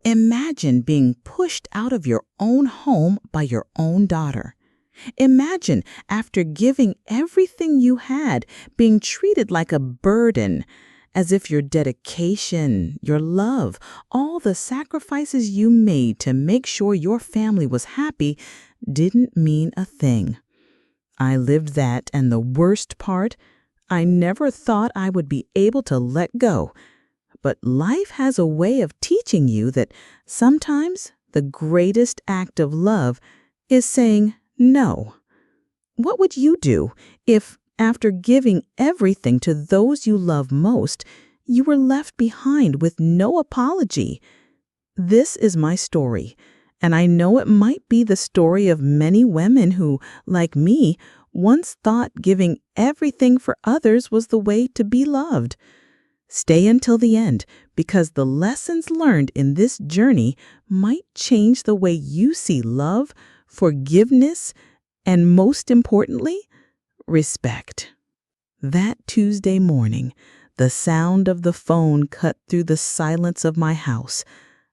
Imagine being pushed out of your own home by your own daughter. Imagine, after giving everything you had, being treated like a burden, as if your dedication, your love, all the sacrifices you made to make sure your family was happy didn't mean a thing. I lived that, and the worst part, I never thought I would be able to let go. But life has a way of teaching you that sometimes the greatest act of love is saying no. What would you do if, after giving everything to those you love most, you were left behind with no apology? This is my story, and I know it might be the story of many women who, like me, once thought giving everything for others was the way to be loved. Stay until the end, because the lessons learned in this journey might change the way you see love, forgiveness, and most importantly, respect. That Tuesday morning, the sound of the phone cut through the silence of my house.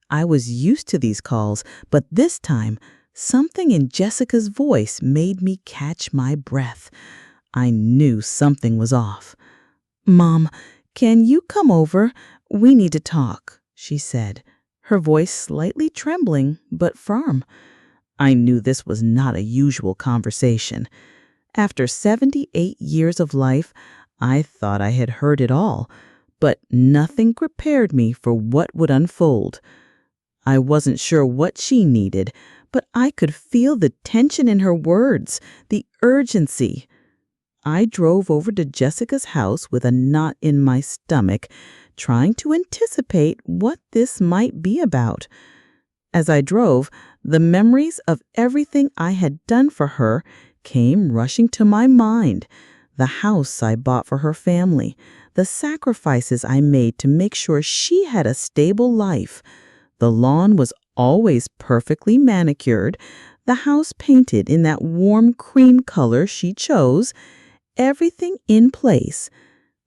I was used to these calls, but this time, something in Jessica's voice made me catch my breath. I knew something was off. "Mom, can you come over? We need to talk," she said, her voice slightly trembling but firm. I knew this was not a usual conversation. After 78 years of life, I thought I had heard it all, but nothing prepared me for what would unfold. I wasn't sure what she needed, but I could feel the tension in her words, the urgency. I drove over to Jessica's house with a knot in my stomach, trying to anticipate what this might be about. As I drove, the memories of everything I had done for her came rushing to my mind. The house I bought for her family, the sacrifices I made to make sure she had a stable life. The lawn was always perfectly manicured, the house painted in that warm cream color she chose, everything in place.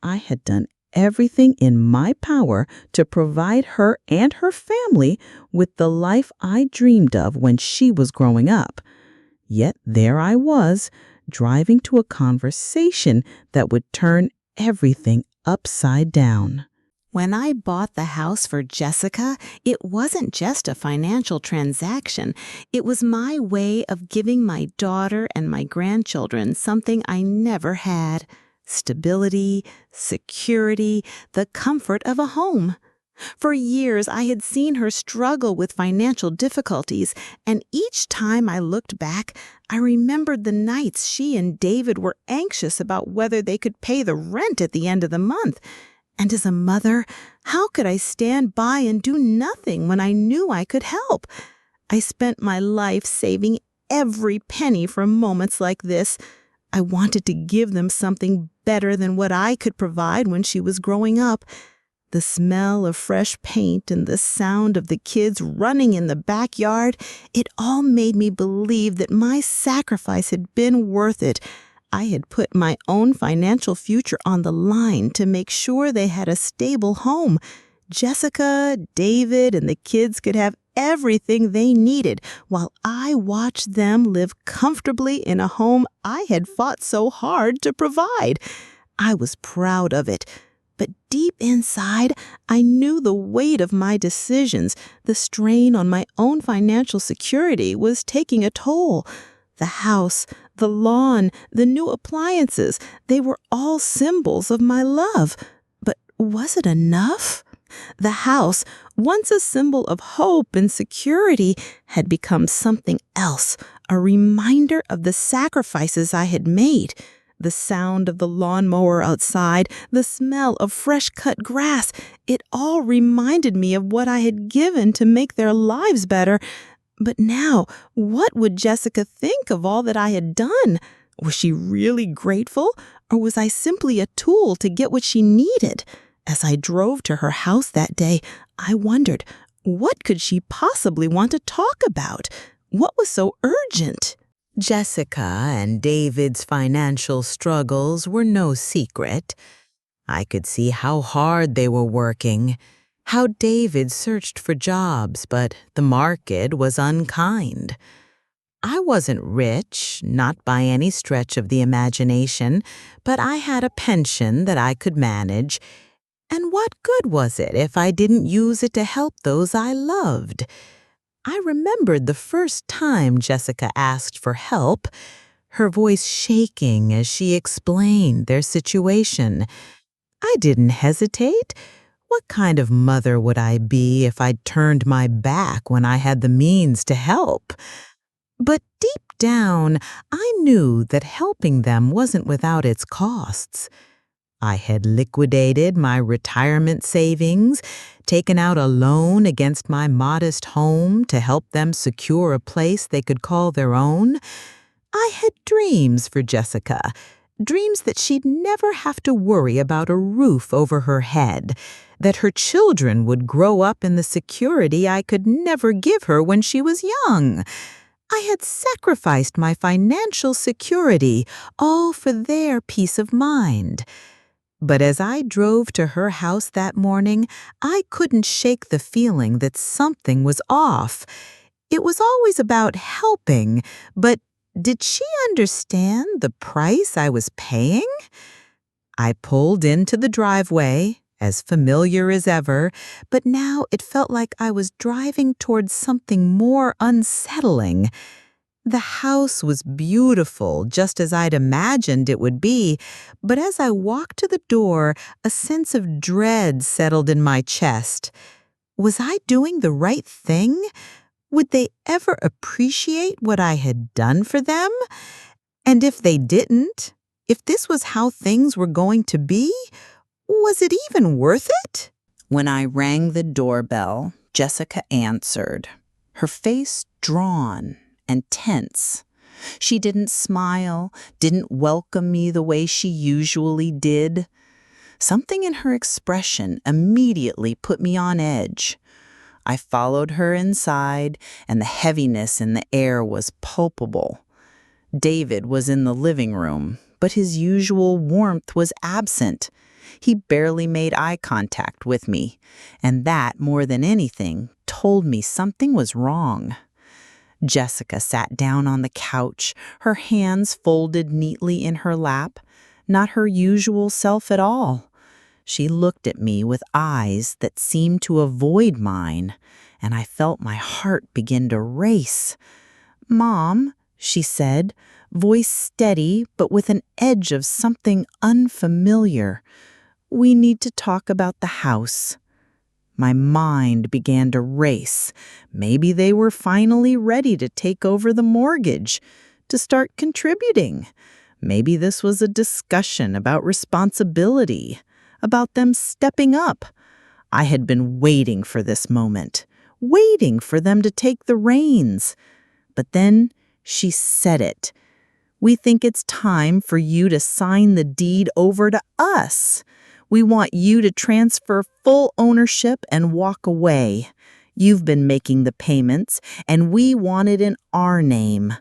I had done everything in my power to provide her and her family with the life I dreamed of when she was growing up. Yet there I was, driving to a conversation that would turn everything upside down. When I bought the house for Jessica, it wasn't just a financial transaction. It was my way of giving my daughter and my grandchildren something I never had: stability, security, the comfort of a home. For years, I had seen her struggle with financial difficulties, and each time I looked back, I remembered the nights she and David were anxious about whether they could pay the rent at the end of the month. And as a mother, how could I stand by and do nothing when I knew I could help? I spent my life saving every penny for moments like this. I wanted to give them something better than what I could provide when she was growing up. The smell of fresh paint and the sound of the kids running in the backyard, it all made me believe that my sacrifice had been worth it. I had put my own financial future on the line to make sure they had a stable home. Jessica, David, and the kids could have everything they needed while I watched them live comfortably in a home I had fought so hard to provide. I was proud of it. But deep inside, I knew the weight of my decisions, the strain on my own financial security was taking a toll. The house, the lawn, the new appliances, they were all symbols of my love. But was it enough? The house, once a symbol of hope and security, had become something else, a reminder of the sacrifices I had made. The sound of the lawnmower outside, the smell of fresh-cut grass, it all reminded me of what I had given to make their lives better. But now, what would Jessica think of all that I had done? Was she really grateful, or was I simply a tool to get what she needed? As I drove to her house that day, I wondered, what could she possibly want to talk about? What was so urgent? Jessica and David's financial struggles were no secret. I could see how hard they were working. How David searched for jobs, but the market was unkind. I wasn't rich, not by any stretch of the imagination, but I had a pension that I could manage. And what good was it if I didn't use it to help those I loved? I remembered the first time Jessica asked for help, her voice shaking as she explained their situation. I didn't hesitate. What kind of mother would I be if I'd turned my back when I had the means to help? But deep down, I knew that helping them wasn't without its costs. I had liquidated my retirement savings, taken out a loan against my modest home to help them secure a place they could call their own. I had dreams for Jessica, dreams that she'd never have to worry about a roof over her head, that her children would grow up in the security I could never give her when she was young. I had sacrificed my financial security, all for their peace of mind. But as I drove to her house that morning, I couldn't shake the feeling that something was off. It was always about helping, but did she understand the price I was paying? I pulled into the driveway, as familiar as ever, but now it felt like I was driving towards something more unsettling. The house was beautiful, just as I'd imagined it would be, but as I walked to the door, a sense of dread settled in my chest. Was I doing the right thing? Would they ever appreciate what I had done for them? And if they didn't, if this was how things were going to be, was it even worth it? When I rang the doorbell, Jessica answered, her face drawn and tense. She didn't smile, didn't welcome me the way she usually did. Something in her expression immediately put me on edge. I followed her inside, and the heaviness in the air was palpable. David was in the living room, but his usual warmth was absent. He barely made eye contact with me, and that, more than anything, told me something was wrong. Jessica sat down on the couch, her hands folded neatly in her lap, not her usual self at all. She looked at me with eyes that seemed to avoid mine, and I felt my heart begin to race. "Mom," she said, voice steady but with an edge of something unfamiliar, "we need to talk about the house." My mind began to race. Maybe they were finally ready to take over the mortgage, to start contributing. Maybe this was a discussion about responsibility, about them stepping up. I had been waiting for this moment, waiting for them to take the reins. But then she said it. "We think it's time for you to sign the deed over to us. We want you to transfer full ownership and walk away. You've been making the payments, and we want it in our name."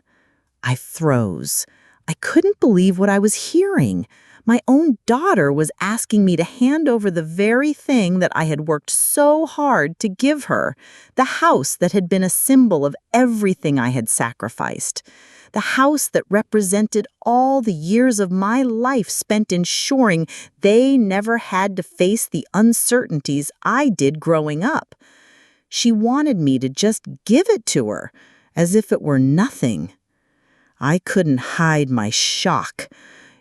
I froze. I couldn't believe what I was hearing. My own daughter was asking me to hand over the very thing that I had worked so hard to give her, the house that had been a symbol of everything I had sacrificed, the house that represented all the years of my life spent ensuring they never had to face the uncertainties I did growing up. She wanted me to just give it to her, as if it were nothing. I couldn't hide my shock.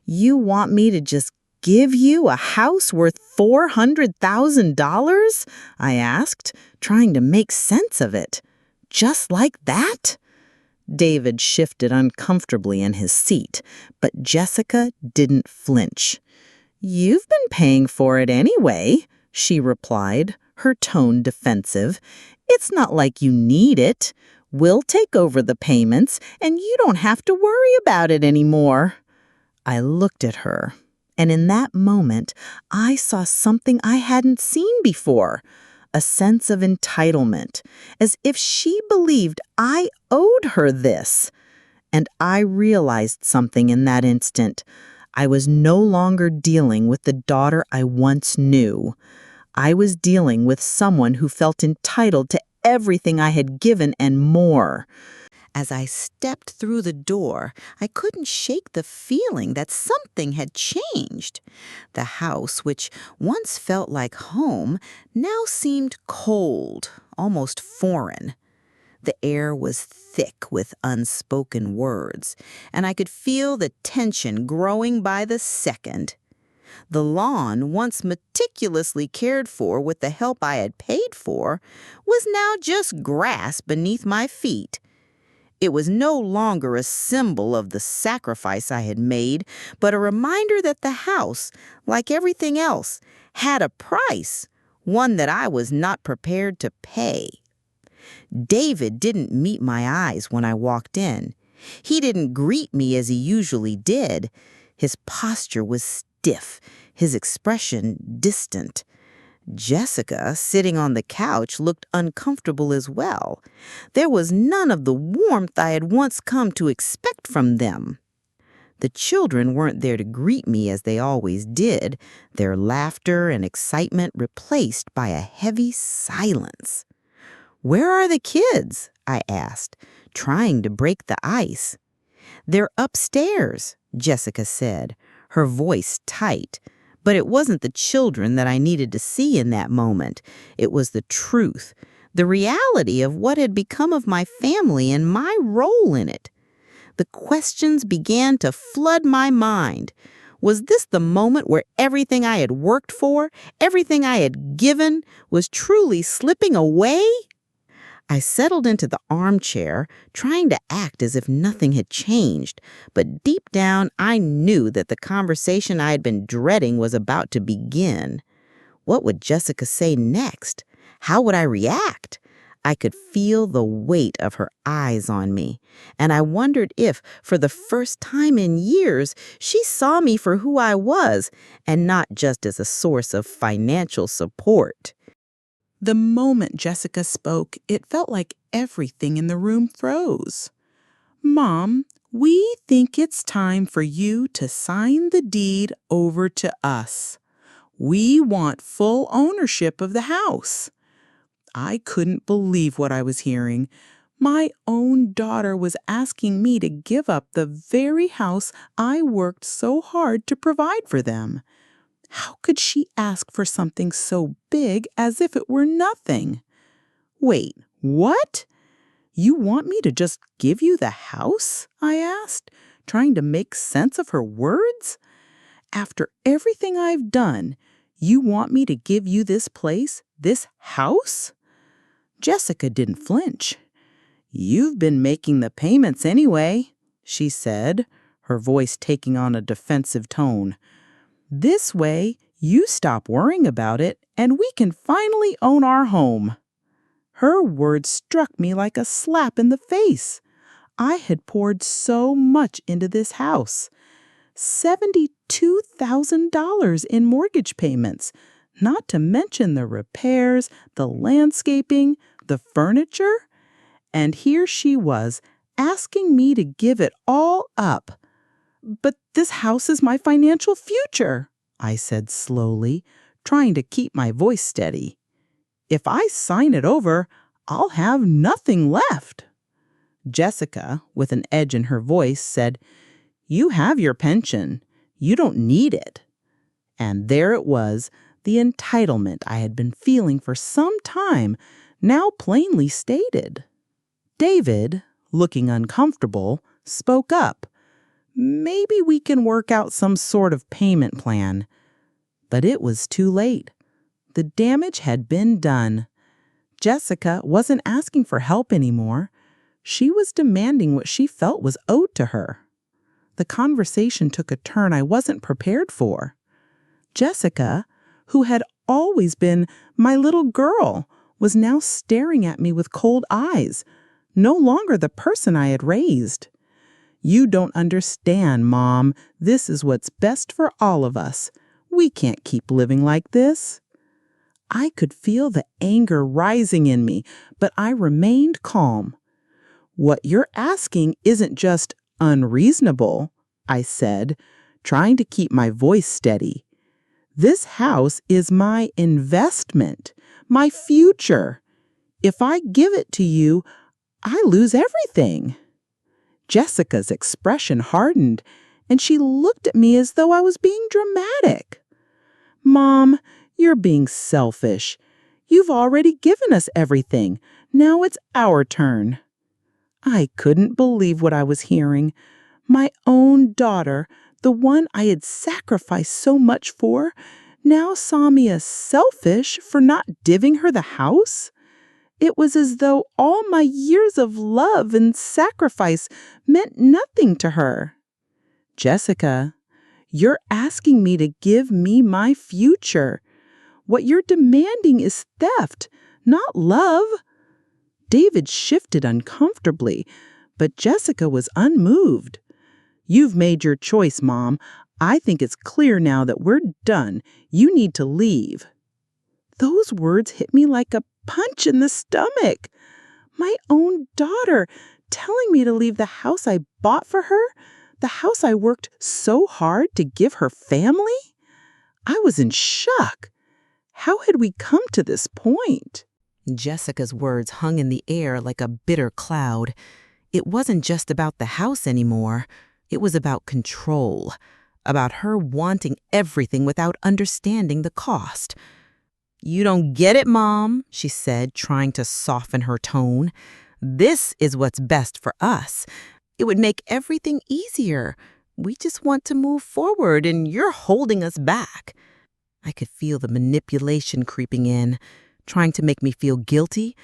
"You want me to just give you a house worth $400,000? I asked, trying to make sense of it. "Just like that?" David shifted uncomfortably in his seat, but Jessica didn't flinch. "You've been paying for it anyway," she replied, her tone defensive. "It's not like you need it. We'll take over the payments, and you don't have to worry about it anymore." I looked at her, and in that moment, I saw something I hadn't seen before. A sense of entitlement, as if she believed I owed her this. And I realized something in that instant. I was no longer dealing with the daughter I once knew. I was dealing with someone who felt entitled to everything I had given and more. As I stepped through the door, I couldn't shake the feeling that something had changed. The house, which once felt like home, now seemed cold, almost foreign. The air was thick with unspoken words, and I could feel the tension growing by the second. The lawn, once meticulously cared for with the help I had paid for, was now just grass beneath my feet. It was no longer a symbol of the sacrifice I had made, but a reminder that the house, like everything else, had a price, one that I was not prepared to pay. David didn't meet my eyes when I walked in. He didn't greet me as he usually did. His posture was stiff, his expression distant. Jessica, sitting on the couch, looked uncomfortable as well. There was none of the warmth I had once come to expect from them. The children weren't there to greet me as they always did, their laughter and excitement replaced by a heavy silence. "Where are the kids?" I asked, trying to break the ice. "They're upstairs," Jessica said, her voice tight. But it wasn't the children that I needed to see in that moment. It was the truth, the reality of what had become of my family and my role in it. The questions began to flood my mind. Was this the moment where everything I had worked for, everything I had given, was truly slipping away? I settled into the armchair, trying to act as if nothing had changed, but deep down I knew that the conversation I had been dreading was about to begin. What would Jessica say next? How would I react? I could feel the weight of her eyes on me, and I wondered if, for the first time in years, she saw me for who I was, and not just as a source of financial support. The moment Jessica spoke, it felt like everything in the room froze. "Mom, we think it's time for you to sign the deed over to us. We want full ownership of the house." I couldn't believe what I was hearing. My own daughter was asking me to give up the very house I worked so hard to provide for them. How could she ask for something so big as if it were nothing? "Wait, what? You want me to just give you the house?" I asked, trying to make sense of her words. "After everything I've done, you want me to give you this place, this house?" Jessica didn't flinch. "You've been making the payments anyway," she said, her voice taking on a defensive tone. "This way, you stop worrying about it, and we can finally own our home." Her words struck me like a slap in the face. I had poured so much into this house. $72,000 in mortgage payments, not to mention the repairs, the landscaping, the furniture. And here she was, asking me to give it all up. "But this house is my financial future," I said slowly, trying to keep my voice steady. "If I sign it over, I'll have nothing left." Jessica, with an edge in her voice, said, "You have your pension. You don't need it." And there it was, the entitlement I had been feeling for some time, now plainly stated. David, looking uncomfortable, spoke up. "Maybe we can work out some sort of payment plan." But it was too late. The damage had been done. Jessica wasn't asking for help anymore. She was demanding what she felt was owed to her. The conversation took a turn I wasn't prepared for. Jessica, who had always been my little girl, was now staring at me with cold eyes, no longer the person I had raised. "You don't understand, Mom. This is what's best for all of us. We can't keep living like this." I could feel the anger rising in me, but I remained calm. "What you're asking isn't just unreasonable," I said, trying to keep my voice steady. This house is my investment, my future. If I give it to you, I lose everything." Jessica's expression hardened, and she looked at me as though I was being dramatic. "Mom, you're being selfish. You've already given us everything. Now it's our turn." I couldn't believe what I was hearing. My own daughter, the one I had sacrificed so much for, now saw me as selfish for not giving her the house. It was as though all my years of love and sacrifice meant nothing to her. "Jessica, you're asking me to give me my future. What you're demanding is theft, not love." David shifted uncomfortably, but Jessica was unmoved. "You've made your choice, Mom. I think it's clear now that we're done. You need to leave." Those words hit me like a punch in the stomach. My own daughter telling me to leave the house I bought for her, the house I worked so hard to give her family? I was in shock. How had we come to this point? Jessica's words hung in the air like a bitter cloud. It wasn't just about the house anymore. It was about control, about her wanting everything without understanding the cost. "You don't get it, Mom," she said, trying to soften her tone. "This is what's best for us. It would make everything easier. We just want to move forward, and you're holding us back." I could feel the manipulation creeping in, trying to make me feel guilty,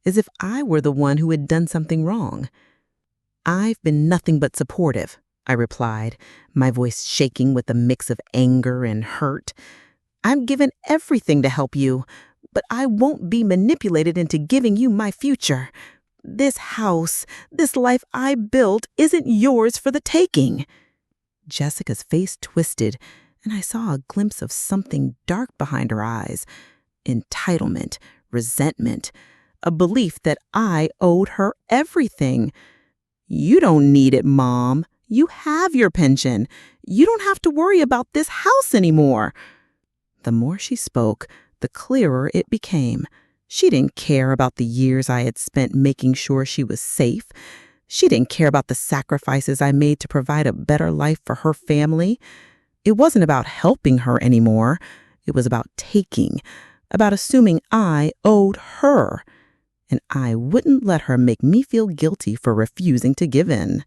as if I were the one who had done something wrong. "I've been nothing but supportive," I replied, my voice shaking with a mix of anger and hurt. "I've given everything to help you, but I won't be manipulated into giving you my future. This house, this life I built, isn't yours for the taking." Jessica's face twisted, and I saw a glimpse of something dark behind her eyes. Entitlement, resentment, a belief that I owed her everything. "You don't need it, Mom. You have your pension. You don't have to worry about this house anymore." The more she spoke, the clearer it became. She didn't care about the years I had spent making sure she was safe. She didn't care about the sacrifices I made to provide a better life for her family. It wasn't about helping her anymore. It was about taking, about assuming I owed her. And I wouldn't let her make me feel guilty for refusing to give in.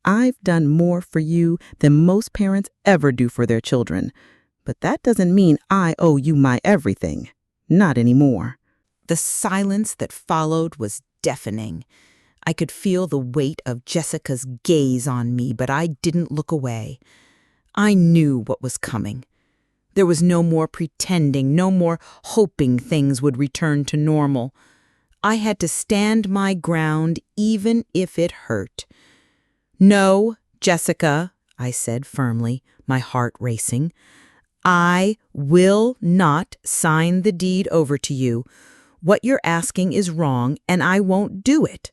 "I've done more for you than most parents ever do for their children. But that doesn't mean I owe you my everything. Not anymore." The silence that followed was deafening. I could feel the weight of Jessica's gaze on me, but I didn't look away. I knew what was coming. There was no more pretending, no more hoping things would return to normal. I had to stand my ground even if it hurt. "No, Jessica," I said firmly, my heart racing. "I will not sign the deed over to you. What you're asking is wrong, and I won't do it."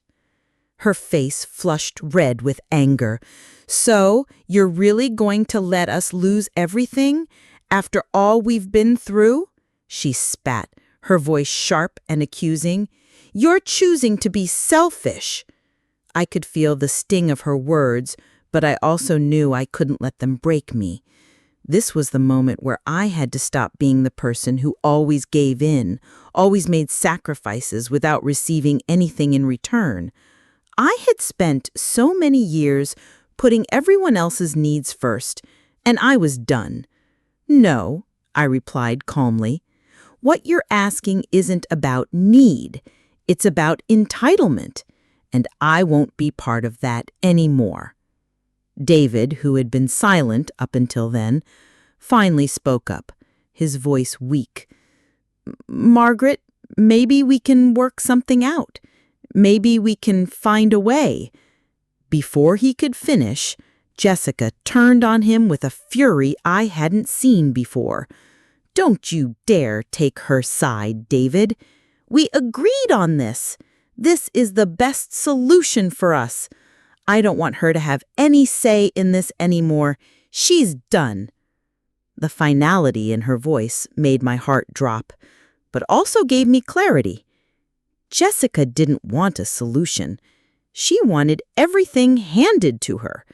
Her face flushed red with anger. "So, you're really going to let us lose everything after all we've been through?" She spat, her voice sharp and accusing. "You're choosing to be selfish." I could feel the sting of her words, but I also knew I couldn't let them break me. This was the moment where I had to stop being the person who always gave in, always made sacrifices without receiving anything in return. I had spent so many years putting everyone else's needs first, and I was done. "No," I replied calmly. "What you're asking isn't about need. It's about entitlement, and I won't be part of that anymore." David, who had been silent up until then, finally spoke up, his voice weak. "Margaret, maybe we can work something out. Maybe we can find a way." Before he could finish, Jessica turned on him with a fury I hadn't seen before. "Don't you dare take her side, David. We agreed on this. This is the best solution for us. I don't want her to have any say in this anymore. She's done." The finality in her voice made my heart drop, but also gave me clarity. Jessica didn't want a solution. She wanted everything handed to her,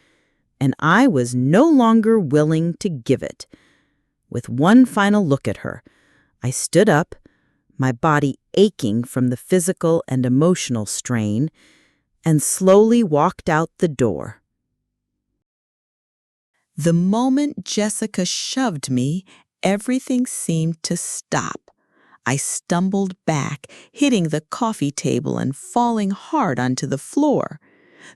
and I was no longer willing to give it. With one final look at her, I stood up, my body aching from the physical and emotional strain, and slowly walked out the door. The moment Jessica shoved me, everything seemed to stop. I stumbled back, hitting the coffee table and falling hard onto the floor.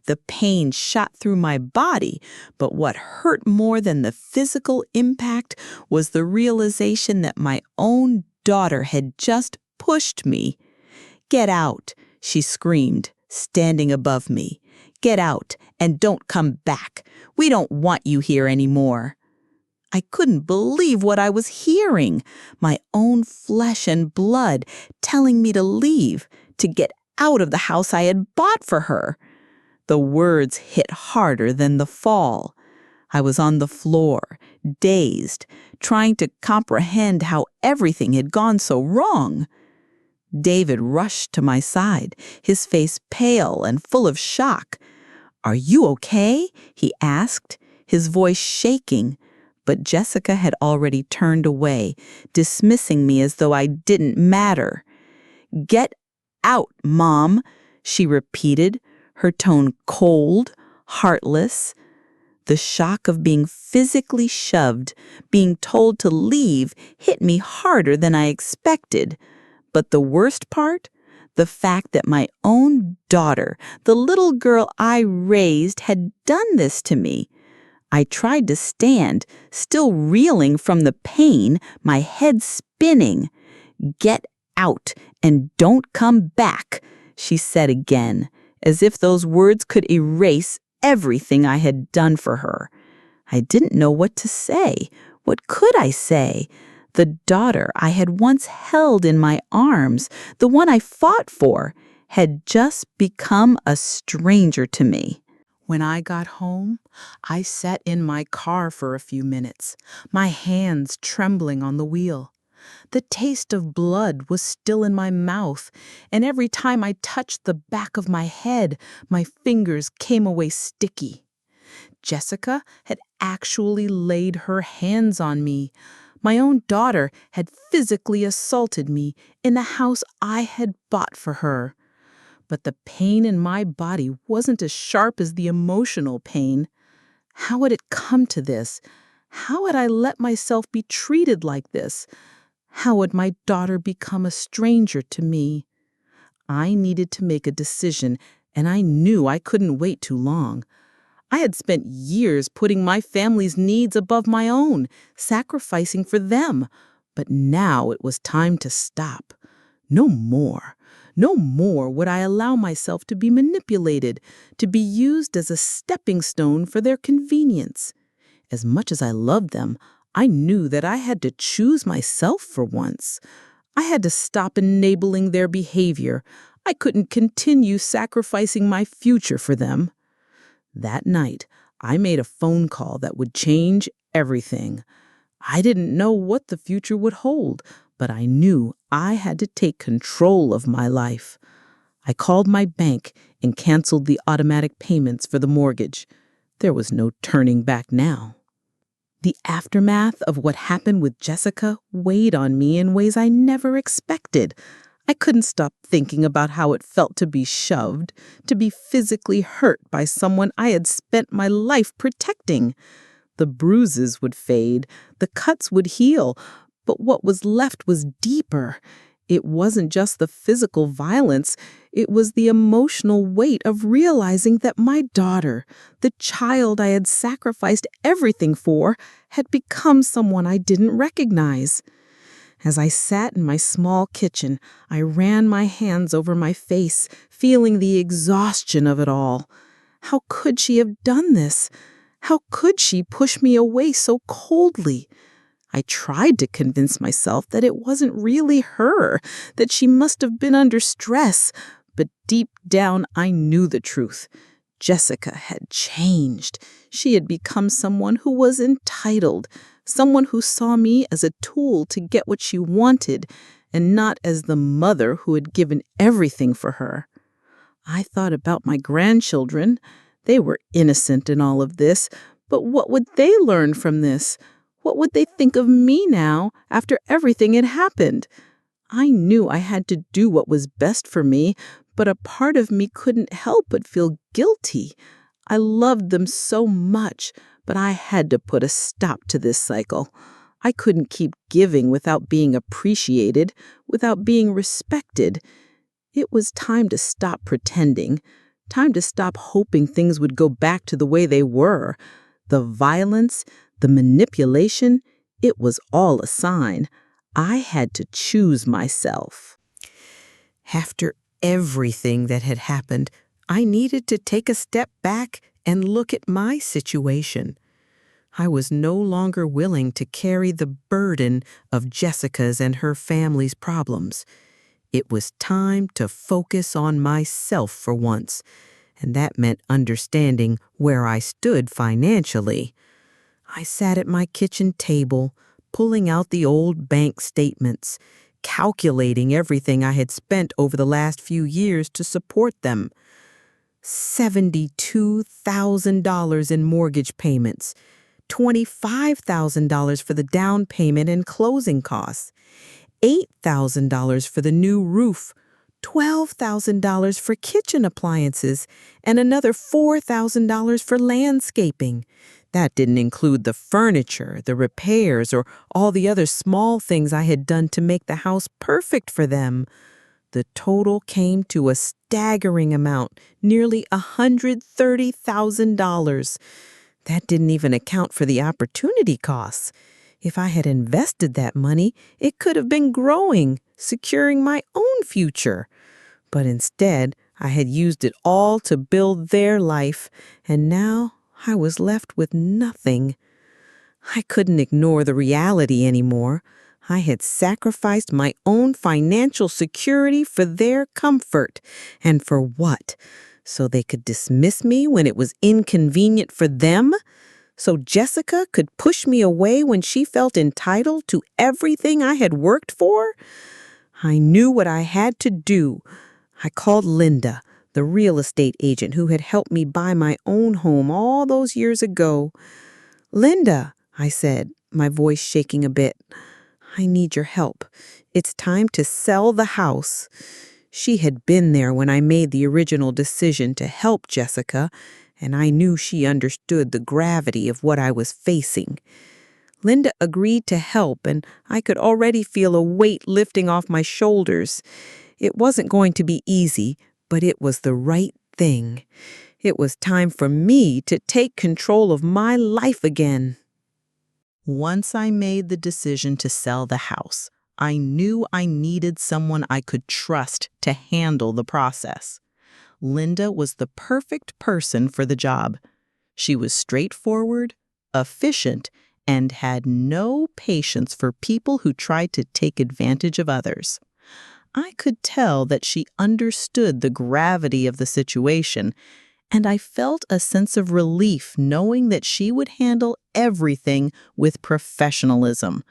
The pain shot through my body, but what hurt more than the physical impact was the realization that my own daughter had just pushed me. "Get out," she screamed, standing above me. "Get out and don't come back. We don't want you here anymore." I couldn't believe what I was hearing. My own flesh and blood telling me to leave, to get out of the house I had bought for her. The words hit harder than the fall. I was on the floor, dazed, trying to comprehend how everything had gone so wrong. David rushed to my side, his face pale and full of shock. "Are you okay?" he asked, his voice shaking. But Jessica had already turned away, dismissing me as though I didn't matter. "Get out, Mom," she repeated, her tone cold, heartless. The shock of being physically shoved, being told to leave, hit me harder than I expected. But the worst part? The fact that my own daughter, the little girl I raised, had done this to me. I tried to stand, still reeling from the pain, my head spinning. "Get out and don't come back," she said again, as if those words could erase everything I had done for her. I didn't know what to say. What could I say? The daughter I had once held in my arms, the one I fought for, had just become a stranger to me. When I got home, I sat in my car for a few minutes, my hands trembling on the wheel. The taste of blood was still in my mouth, and every time I touched the back of my head, my fingers came away sticky. Jessica had actually laid her hands on me. My own daughter had physically assaulted me in the house I had bought for her. But the pain in my body wasn't as sharp as the emotional pain. How had it come to this? How had I let myself be treated like this? How had my daughter become a stranger to me? I needed to make a decision, and I knew I couldn't wait too long. I had spent years putting my family's needs above my own, sacrificing for them. But now it was time to stop. No more. No more would I allow myself to be manipulated, to be used as a stepping stone for their convenience. As much as I loved them, I knew that I had to choose myself for once. I had to stop enabling their behavior. I couldn't continue sacrificing my future for them. That night, I made a phone call that would change everything. I didn't know what the future would hold, but I knew I had to take control of my life. I called my bank and canceled the automatic payments for the mortgage. There was no turning back now. The aftermath of what happened with Jessica weighed on me in ways I never expected. I couldn't stop thinking about how it felt to be shoved, to be physically hurt by someone I had spent my life protecting. The bruises would fade, the cuts would heal, but what was left was deeper. It wasn't just the physical violence, it was the emotional weight of realizing that my daughter, the child I had sacrificed everything for, had become someone I didn't recognize. As I sat in my small kitchen, I ran my hands over my face, feeling the exhaustion of it all. How could she have done this? How could she push me away so coldly? I tried to convince myself that it wasn't really her, that she must have been under stress, but deep down I knew the truth. Jessica had changed. She had become someone who was entitled, someone who saw me as a tool to get what she wanted and not as the mother who had given everything for her. I thought about my grandchildren. They were innocent in all of this, but what would they learn from this? What would they think of me now after everything had happened? I knew I had to do what was best for me, but a part of me couldn't help but feel guilty. I loved them so much, but I had to put a stop to this cycle. I couldn't keep giving without being appreciated, without being respected. It was time to stop pretending, time to stop hoping things would go back to the way they were. The violence, the manipulation, it was all a sign. I had to choose myself. After everything that had happened, I needed to take a step back and look at my situation. I was no longer willing to carry the burden of Jessica's and her family's problems. It was time to focus on myself for once, and that meant understanding where I stood financially. I sat at my kitchen table, pulling out the old bank statements, calculating everything I had spent over the last few years to support them. $72,000 in mortgage payments, $25,000 for the down payment and closing costs, $8,000 for the new roof, $12,000 for kitchen appliances, and another $4,000 for landscaping. That didn't include the furniture, the repairs, or all the other small things I had done to make the house perfect for them. The total came to a staggering amount, nearly $130,000. That didn't even account for the opportunity costs. If I had invested that money, it could have been growing, securing my own future. But instead, I had used it all to build their life, and now I was left with nothing. I couldn't ignore the reality anymore. I had sacrificed my own financial security for their comfort. And for what? So they could dismiss me when it was inconvenient for them? So Jessica could push me away when she felt entitled to everything I had worked for? I knew what I had to do. I called Linda, the real estate agent who had helped me buy my own home all those years ago. "Linda," I said, my voice shaking a bit, "I need your help. It's time to sell the house." She had been there when I made the original decision to help Jessica, and I knew she understood the gravity of what I was facing. Linda agreed to help, and I could already feel a weight lifting off my shoulders. It wasn't going to be easy, but it was the right thing. It was time for me to take control of my life again. Once I made the decision to sell the house, I knew I needed someone I could trust to handle the process. Linda was the perfect person for the job. She was straightforward, efficient, and had no patience for people who tried to take advantage of others. I could tell that she understood the gravity of the situation, and I felt a sense of relief knowing that she would handle everything with professionalism.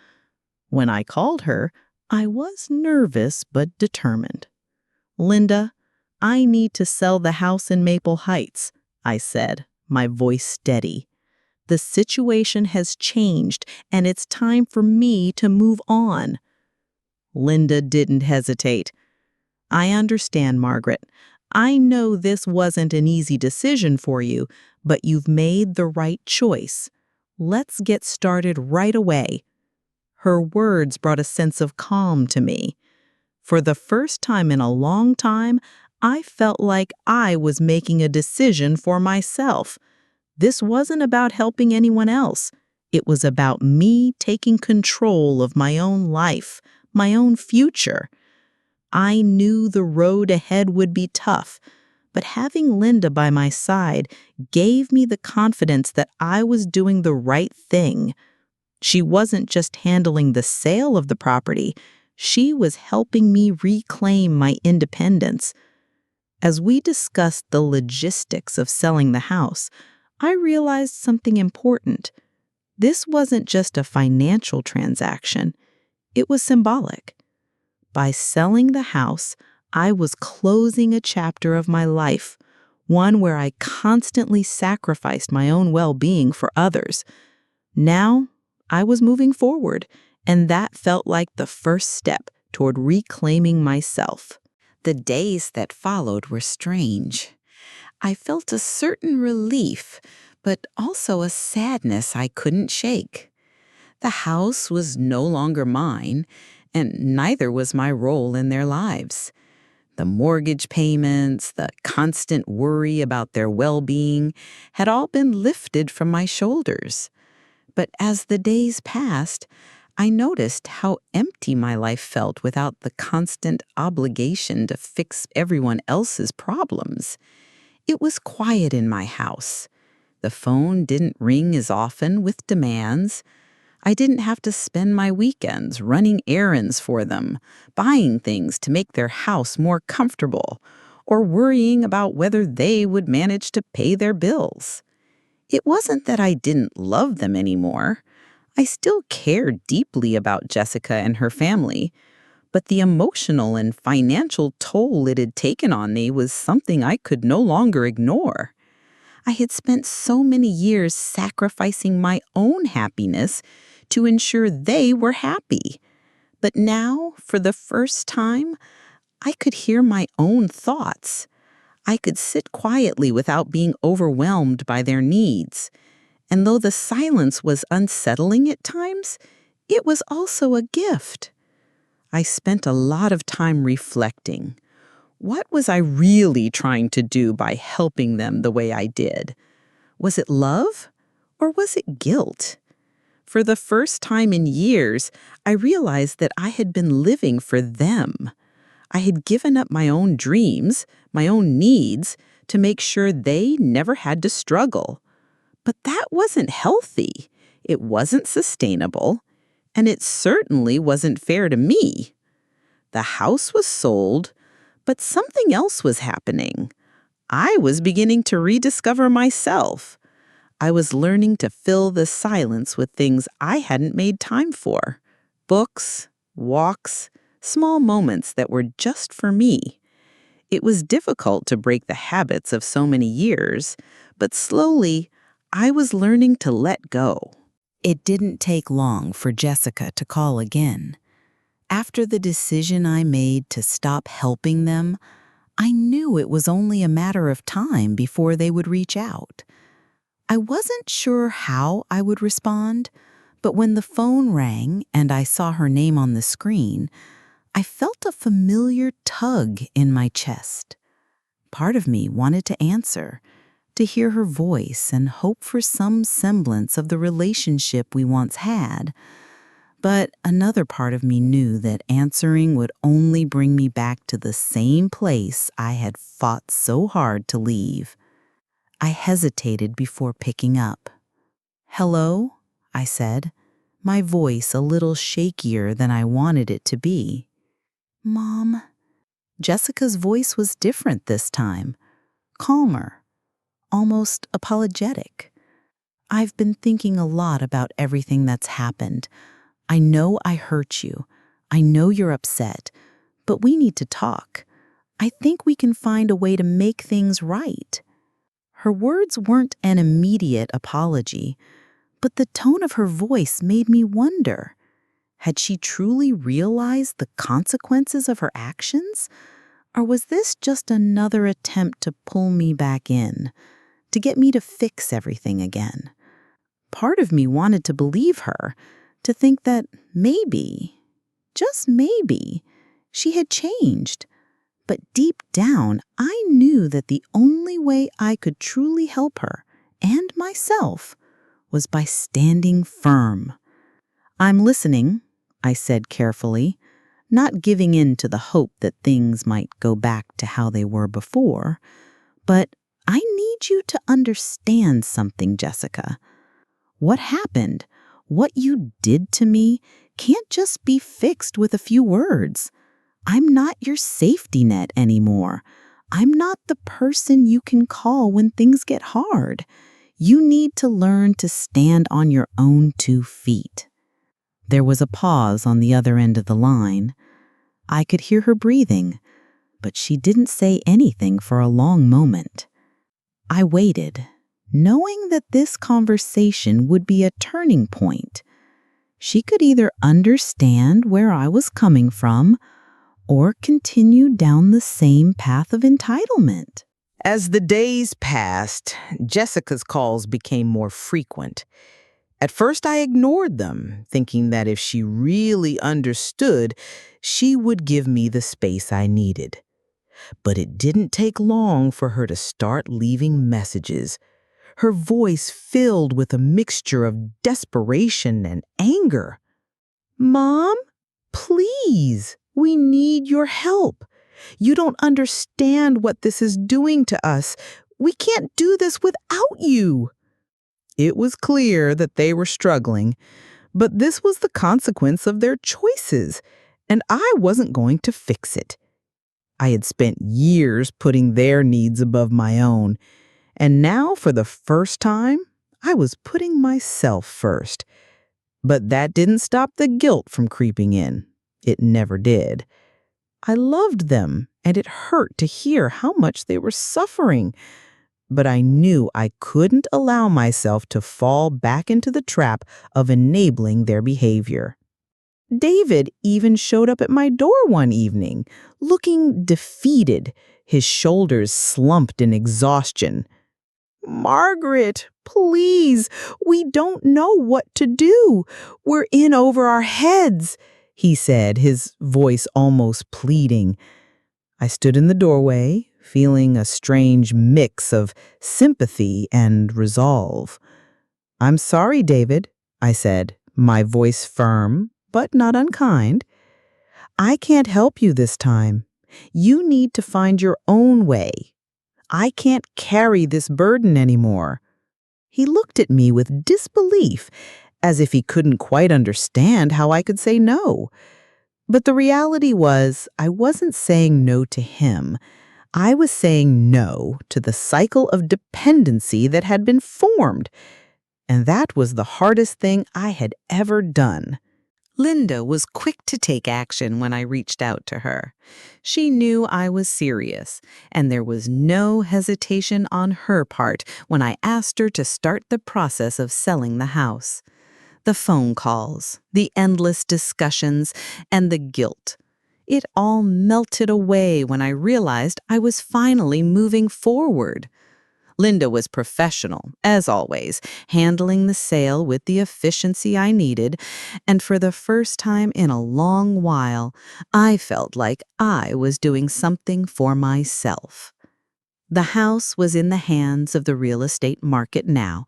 When I called her, I was nervous but determined. "Linda, I need to sell the house in Maple Heights," I said, my voice steady. "The situation has changed, and it's time for me to move on." Linda didn't hesitate. "I understand, Margaret. I know this wasn't an easy decision for you, but you've made the right choice. Let's get started right away." Her words brought a sense of calm to me. For the first time in a long time, I felt like I was making a decision for myself. This wasn't about helping anyone else. It was about me taking control of my own life, my own future. I knew the road ahead would be tough, but having Linda by my side gave me the confidence that I was doing the right thing. She wasn't just handling the sale of the property, she was helping me reclaim my independence. As we discussed the logistics of selling the house, I realized something important. This wasn't just a financial transaction, it was symbolic. By selling the house, I was closing a chapter of my life, one where I constantly sacrificed my own well-being for others. Now, I was moving forward, and that felt like the first step toward reclaiming myself. The days that followed were strange. I felt a certain relief, but also a sadness I couldn't shake. The house was no longer mine, and neither was my role in their lives. The mortgage payments, the constant worry about their well-being had all been lifted from my shoulders. But as the days passed, I noticed how empty my life felt without the constant obligation to fix everyone else's problems. It was quiet in my house. The phone didn't ring as often with demands. I didn't have to spend my weekends running errands for them, buying things to make their house more comfortable, or worrying about whether they would manage to pay their bills. It wasn't that I didn't love them anymore. I still cared deeply about Jessica and her family, but the emotional and financial toll it had taken on me was something I could no longer ignore. I had spent so many years sacrificing my own happiness to ensure they were happy. But now, for the first time, I could hear my own thoughts. I could sit quietly without being overwhelmed by their needs. And though the silence was unsettling at times, it was also a gift. I spent a lot of time reflecting. What was I really trying to do by helping them the way I did? Was it love, or was it guilt? For the first time in years, I realized that I had been living for them. I had given up my own dreams, my own needs, to make sure they never had to struggle. But that wasn't healthy. It wasn't sustainable. And it certainly wasn't fair to me. The house was sold, but something else was happening. I was beginning to rediscover myself. I was learning to fill the silence with things I hadn't made time for. Books, walks, small moments that were just for me. It was difficult to break the habits of so many years, but slowly, I was learning to let go. It didn't take long for Jessica to call again. After the decision I made to stop helping them, I knew it was only a matter of time before they would reach out. I wasn't sure how I would respond, but when the phone rang and I saw her name on the screen, I felt a familiar tug in my chest. Part of me wanted to answer, to hear her voice and hope for some semblance of the relationship we once had. But another part of me knew that answering would only bring me back to the same place I had fought so hard to leave. I hesitated before picking up. "Hello?" I said, my voice a little shakier than I wanted it to be. "Mom." Jessica's voice was different this time, calmer, almost apologetic. "I've been thinking a lot about everything that's happened. I know I hurt you. I know you're upset, but we need to talk. I think we can find a way to make things right." Her words weren't an immediate apology, but the tone of her voice made me wonder. Had she truly realized the consequences of her actions? Or was this just another attempt to pull me back in, to get me to fix everything again? Part of me wanted to believe her, to think that maybe, just maybe, she had changed. But deep down, I knew that the only way I could truly help her, and myself, was by standing firm. "I'm listening," I said carefully, not giving in to the hope that things might go back to how they were before. "But I need you to understand something, Jessica. What happened, what you did to me, can't just be fixed with a few words. I'm not your safety net anymore. I'm not the person you can call when things get hard. You need to learn to stand on your own 2 feet. There was a pause on the other end of the line. I could hear her breathing, but she didn't say anything for a long moment. I waited, knowing that this conversation would be a turning point. She could either understand where I was coming from or continue down the same path of entitlement. As the days passed, Jessica's calls became more frequent. At first, I ignored them, thinking that if she really understood, she would give me the space I needed. But it didn't take long for her to start leaving messages, her voice filled with a mixture of desperation and anger. "Mom, please, we need your help. You don't understand what this is doing to us. We can't do this without you." It was clear that they were struggling, but this was the consequence of their choices, and I wasn't going to fix it. I had spent years putting their needs above my own, and now, for the first time, I was putting myself first. But that didn't stop the guilt from creeping in. It never did. I loved them, and it hurt to hear how much they were suffering. But I knew I couldn't allow myself to fall back into the trap of enabling their behavior. David even showed up at my door one evening, looking defeated, his shoulders slumped in exhaustion. "Margaret, please, we don't know what to do. We're in over our heads," he said, his voice almost pleading. I stood in the doorway, feeling a strange mix of sympathy and resolve. "I'm sorry, David," I said, my voice firm but not unkind. "I can't help you this time. You need to find your own way. I can't carry this burden anymore." He looked at me with disbelief, as if he couldn't quite understand how I could say no. But the reality was, I wasn't saying no to him. I was saying no to the cycle of dependency that had been formed. And that was the hardest thing I had ever done. Linda was quick to take action when I reached out to her. She knew I was serious, and there was no hesitation on her part when I asked her to start the process of selling the house. The phone calls, the endless discussions, and the guilt. It all melted away when I realized I was finally moving forward. Linda was professional, as always, handling the sale with the efficiency I needed, and for the first time in a long while, I felt like I was doing something for myself. The house was in the hands of the real estate market now,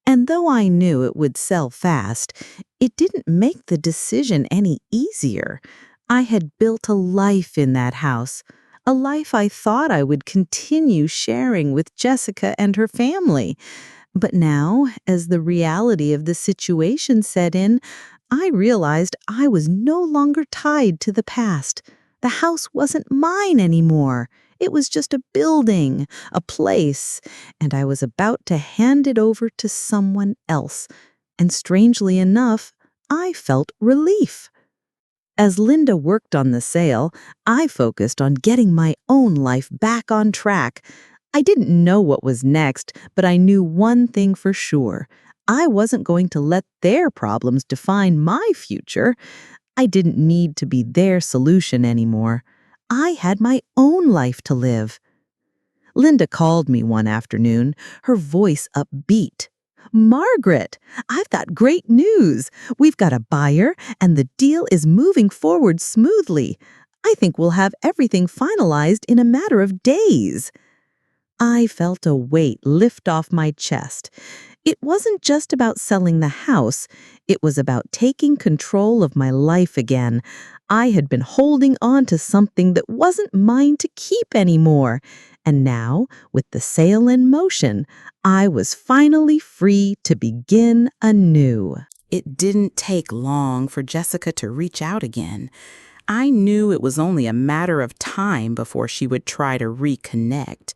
and though I knew it would sell fast, it didn't make the decision any easier. I had built a life in that house, a life I thought I would continue sharing with Jessica and her family. But now, as the reality of the situation set in, I realized I was no longer tied to the past. The house wasn't mine anymore. It was just a building, a place, and I was about to hand it over to someone else. And strangely enough, I felt relief. As Linda worked on the sale, I focused on getting my own life back on track. I didn't know what was next, but I knew one thing for sure. I wasn't going to let their problems define my future. I didn't need to be their solution anymore. I had my own life to live. Linda called me one afternoon, her voice upbeat. "Margaret, I've got great news. We've got a buyer, and the deal is moving forward smoothly. I think we'll have everything finalized in a matter of days." I felt a weight lift off my chest. It wasn't just about selling the house. It was about taking control of my life again. I had been holding on to something that wasn't mine to keep anymore. And now, with the sale in motion, I was finally free to begin anew. It didn't take long for Jessica to reach out again. I knew it was only a matter of time before she would try to reconnect.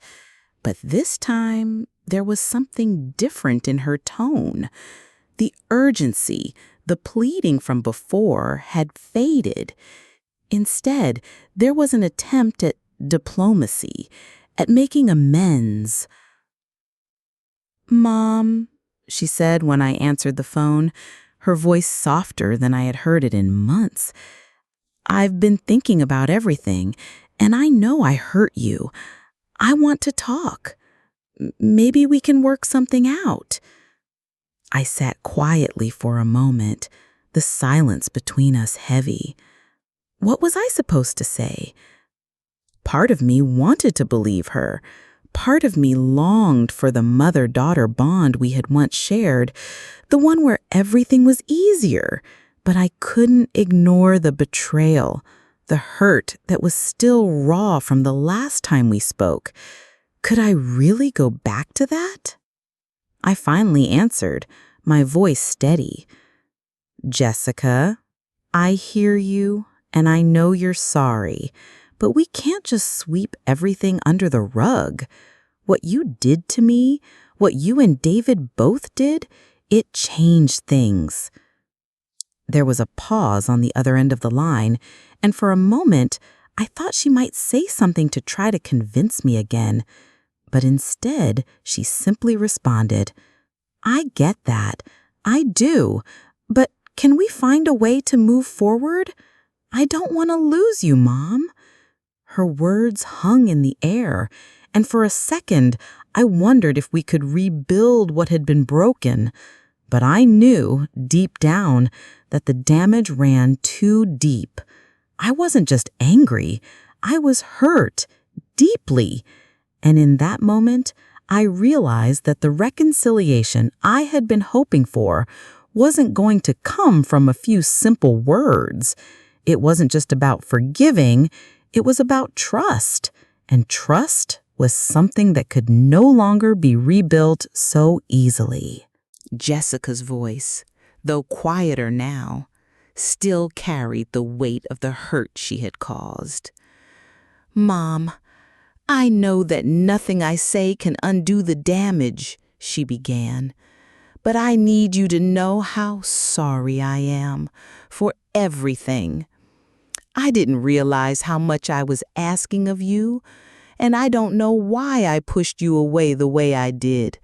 But this time, there was something different in her tone. The urgency, the pleading from before had faded. Instead, there was an attempt at diplomacy, at making amends. "Mom," she said when I answered the phone, her voice softer than I had heard it in months. "I've been thinking about everything, and I know I hurt you. I want to talk. Maybe we can work something out." I sat quietly for a moment, the silence between us heavy. What was I supposed to say? Part of me wanted to believe her. Part of me longed for the mother-daughter bond we had once shared, the one where everything was easier. But I couldn't ignore the betrayal, the hurt that was still raw from the last time we spoke. Could I really go back to that? I finally answered, my voice steady. "Jessica, I hear you, and I know you're sorry, but we can't just sweep everything under the rug. What you did to me, what you and David both did, it changed things." There was a pause on the other end of the line, and for a moment, I thought she might say something to try to convince me again. But instead, she simply responded, "I get that. I do. But can we find a way to move forward? I don't want to lose you, Mom." Her words hung in the air, and for a second, I wondered if we could rebuild what had been broken. But I knew, deep down, that the damage ran too deep. I wasn't just angry. I was hurt, deeply. And in that moment, I realized that the reconciliation I had been hoping for wasn't going to come from a few simple words. It wasn't just about forgiving, it was about trust. And trust was something that could no longer be rebuilt so easily. Jessica's voice, though quieter now, still carried the weight of the hurt she had caused. "Mom, I know that nothing I say can undo the damage," she began, "but I need you to know how sorry I am for everything. I didn't realize how much I was asking of you, and I don't know why I pushed you away the way I did.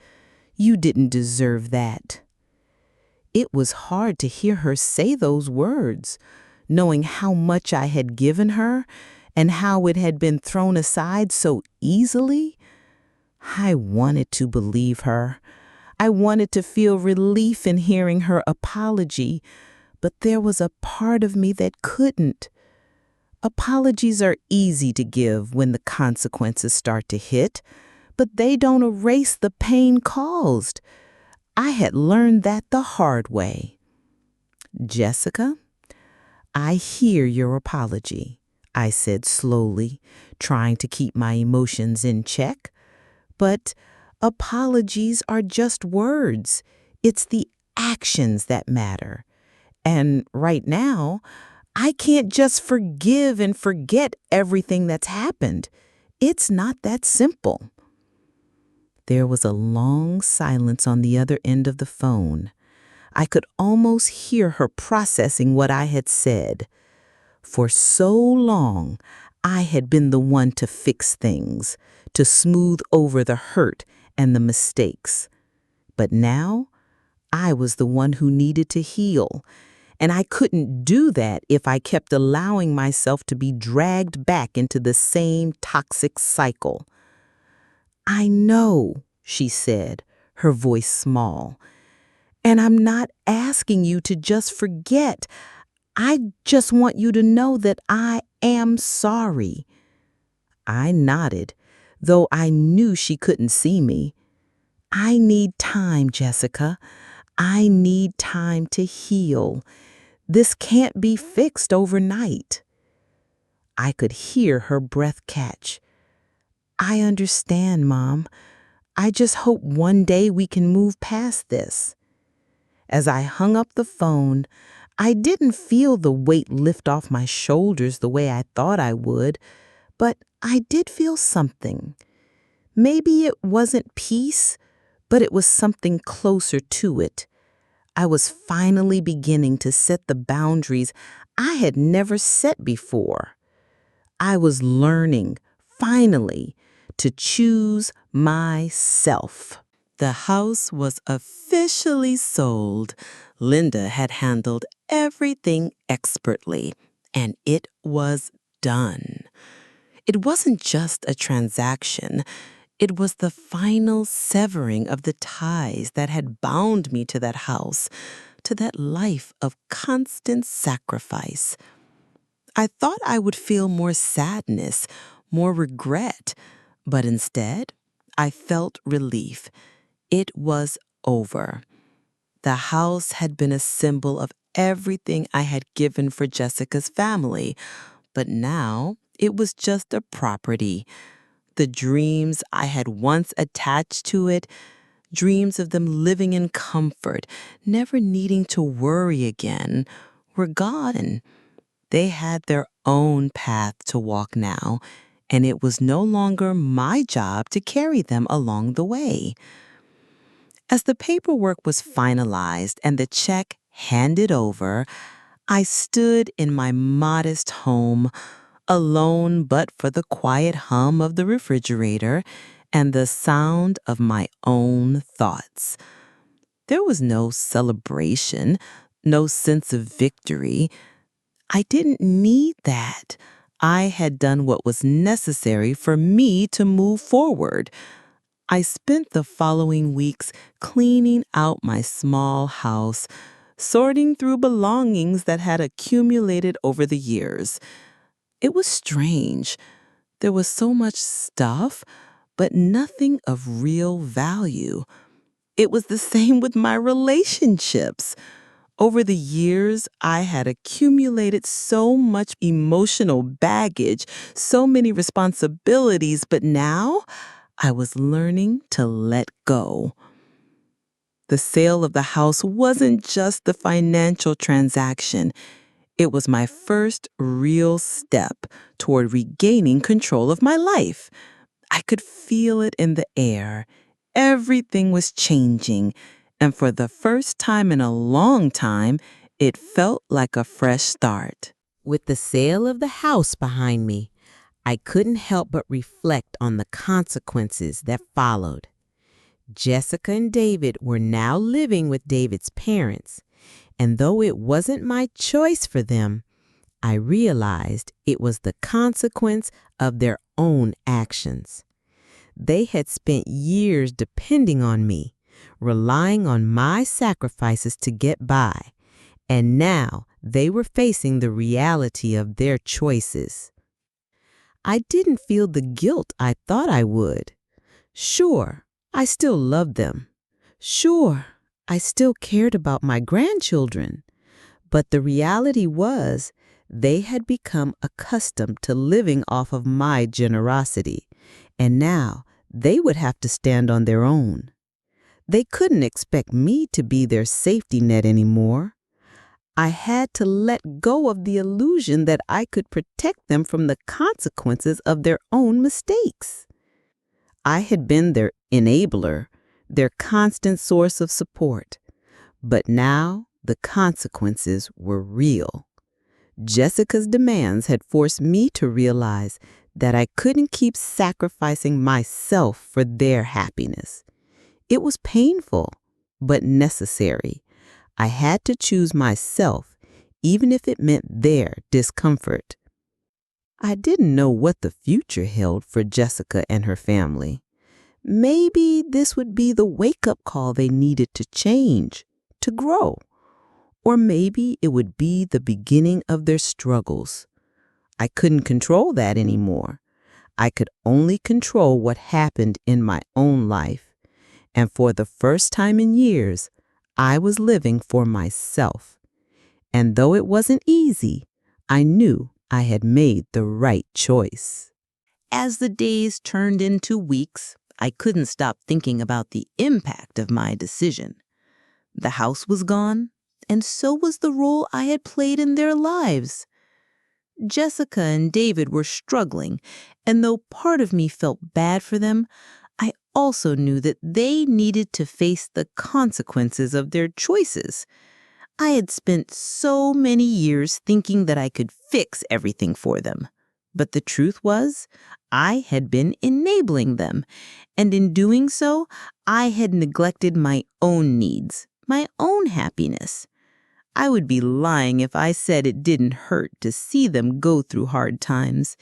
You didn't deserve that." It was hard to hear her say those words, knowing how much I had given her and how it had been thrown aside so easily. I wanted to believe her. I wanted to feel relief in hearing her apology, but there was a part of me that couldn't. Apologies are easy to give when the consequences start to hit, but they don't erase the pain caused. I had learned that the hard way. "Jessica, I hear your apology," I said slowly, trying to keep my emotions in check. "But apologies are just words. It's the actions that matter. And right now, I can't just forgive and forget everything that's happened. It's not that simple." There was a long silence on the other end of the phone. I could almost hear her processing what I had said. For so long, I had been the one to fix things, to smooth over the hurt and the mistakes. But now, I was the one who needed to heal, and I couldn't do that if I kept allowing myself to be dragged back into the same toxic cycle. "I know," she said, her voice small, "and I'm not asking you to just forget. I just want you to know that I am sorry." I nodded, though I knew she couldn't see me. "I need time, Jessica. I need time to heal. This can't be fixed overnight." I could hear her breath catch. "I understand, Mom. I just hope one day we can move past this." As I hung up the phone, I didn't feel the weight lift off my shoulders the way I thought I would, but I did feel something. Maybe it wasn't peace, but it was something closer to it. I was finally beginning to set the boundaries I had never set before. I was learning, finally, to choose myself. The house was officially sold. Linda had handled everything expertly, and it was done. It wasn't just a transaction. It was the final severing of the ties that had bound me to that house, to that life of constant sacrifice. I thought I would feel more sadness, more regret, but instead, I felt relief. It was over. The house had been a symbol of everything I had given for Jessica's family, but now it was just a property. The dreams I had once attached to it, dreams of them living in comfort, never needing to worry again, were gone. They had their own path to walk now, and it was no longer my job to carry them along the way. As the paperwork was finalized and the check handed over, I stood in my modest home, alone but for the quiet hum of the refrigerator and the sound of my own thoughts. There was no celebration, no sense of victory. I didn't need that. I had done what was necessary for me to move forward. I spent the following weeks cleaning out my small house, sorting through belongings that had accumulated over the years. It was strange. There was so much stuff, but nothing of real value. It was the same with my relationships. Over the years, I had accumulated so much emotional baggage, so many responsibilities, but now I was learning to let go. The sale of the house wasn't just the financial transaction. It was my first real step toward regaining control of my life. I could feel it in the air. Everything was changing, and for the first time in a long time, it felt like a fresh start. With the sale of the house behind me, I couldn't help but reflect on the consequences that followed. Jessica and David were now living with David's parents, and though it wasn't my choice for them, I realized it was the consequence of their own actions. They had spent years depending on me, relying on my sacrifices to get by, and now they were facing the reality of their choices. I didn't feel the guilt I thought I would. Sure, I still loved them. Sure, I still cared about my grandchildren. But the reality was, they had become accustomed to living off of my generosity, and now they would have to stand on their own. They couldn't expect me to be their safety net anymore. I had to let go of the illusion that I could protect them from the consequences of their own mistakes. I had been their enabler, their constant source of support. But now the consequences were real. Jessica's demands had forced me to realize that I couldn't keep sacrificing myself for their happiness. It was painful, but necessary. I had to choose myself, even if it meant their discomfort. I didn't know what the future held for Jessica and her family. Maybe this would be the wake-up call they needed to change, to grow. Or maybe it would be the beginning of their struggles. I couldn't control that anymore. I could only control what happened in my own life. And for the first time in years, I was living for myself. And though it wasn't easy, I knew I had made the right choice. As the days turned into weeks, I couldn't stop thinking about the impact of my decision. The house was gone, and so was the role I had played in their lives. Jessica and David were struggling, and though part of me felt bad for them, also knew that they needed to face the consequences of their choices. I had spent so many years thinking that I could fix everything for them. But the truth was, I had been enabling them, and in doing so, I had neglected my own needs, my own happiness. I would be lying if I said it didn't hurt to see them go through hard times.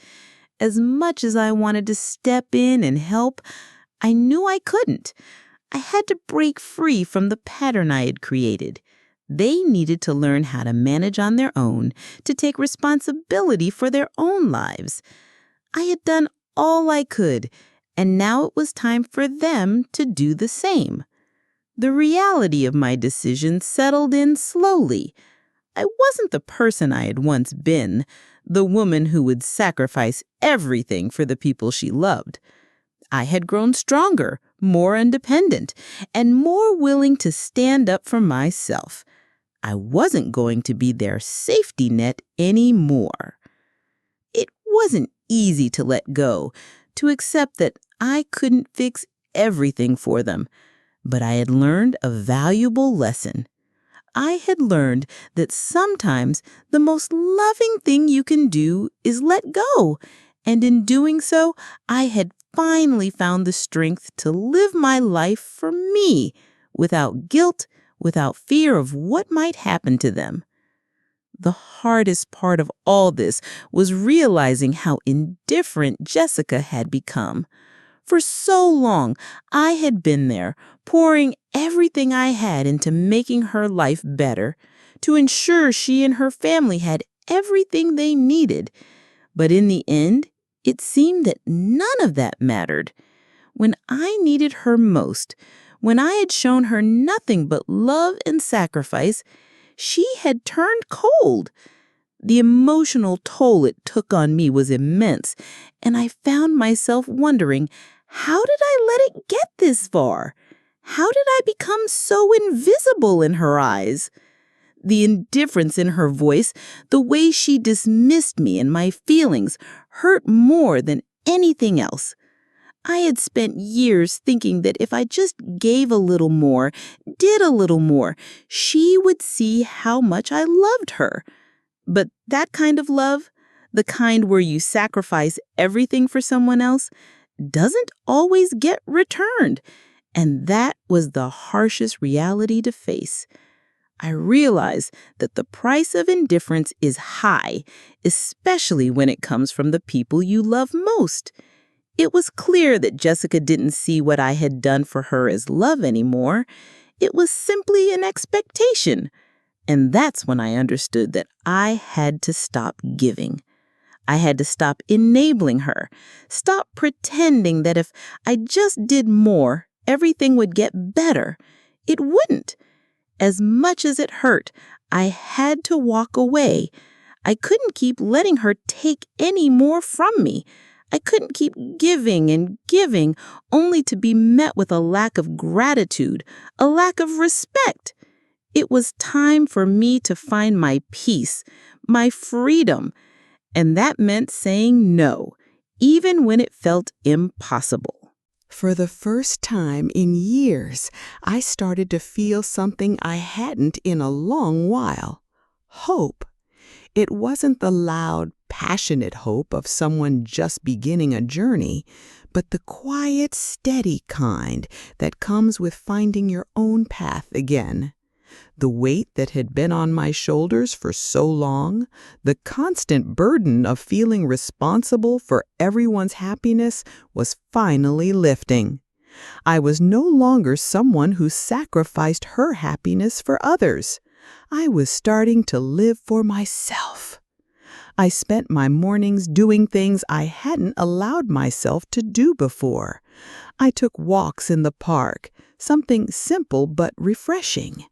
As much as I wanted to step in and help, I knew I couldn't. I had to break free from the pattern I had created. They needed to learn how to manage on their own, to take responsibility for their own lives. I had done all I could, and now it was time for them to do the same. The reality of my decision settled in slowly. I wasn't the person I had once been, the woman who would sacrifice everything for the people she loved. I had grown stronger, more independent, and more willing to stand up for myself. I wasn't going to be their safety net anymore. It wasn't easy to let go, to accept that I couldn't fix everything for them, but I had learned a valuable lesson. I had learned that sometimes the most loving thing you can do is let go, and in doing so, I had finally found the strength to live my life for me, without guilt, without fear of what might happen to them. The hardest part of all this was realizing how indifferent Jessica had become. For so long, I had been there, pouring everything I had into making her life better, to ensure she and her family had everything they needed. But in the end, it seemed that none of that mattered. When I needed her most, when I had shown her nothing but love and sacrifice, she had turned cold. The emotional toll it took on me was immense, and I found myself wondering, how did I let it get this far? How did I become so invisible in her eyes? The indifference in her voice, the way she dismissed me and my feelings, hurt more than anything else. I had spent years thinking that if I just gave a little more, did a little more, she would see how much I loved her. But that kind of love, the kind where you sacrifice everything for someone else, doesn't always get returned. And that was the harshest reality to face. I realized that the price of indifference is high, especially when it comes from the people you love most. It was clear that Jessica didn't see what I had done for her as love anymore. It was simply an expectation. And that's when I understood that I had to stop giving. I had to stop enabling her, stop pretending that if I just did more, everything would get better. It wouldn't. As much as it hurt, I had to walk away. I couldn't keep letting her take any more from me. I couldn't keep giving and giving only to be met with a lack of gratitude, a lack of respect. It was time for me to find my peace, my freedom, and that meant saying no, even when it felt impossible. For the first time in years, I started to feel something I hadn't in a long while: hope. It wasn't the loud, passionate hope of someone just beginning a journey, but the quiet, steady kind that comes with finding your own path again. The weight that had been on my shoulders for so long, the constant burden of feeling responsible for everyone's happiness, was finally lifting. I was no longer someone who sacrificed her happiness for others. I was starting to live for myself. I spent my mornings doing things I hadn't allowed myself to do before. I took walks in the park, something simple but refreshing.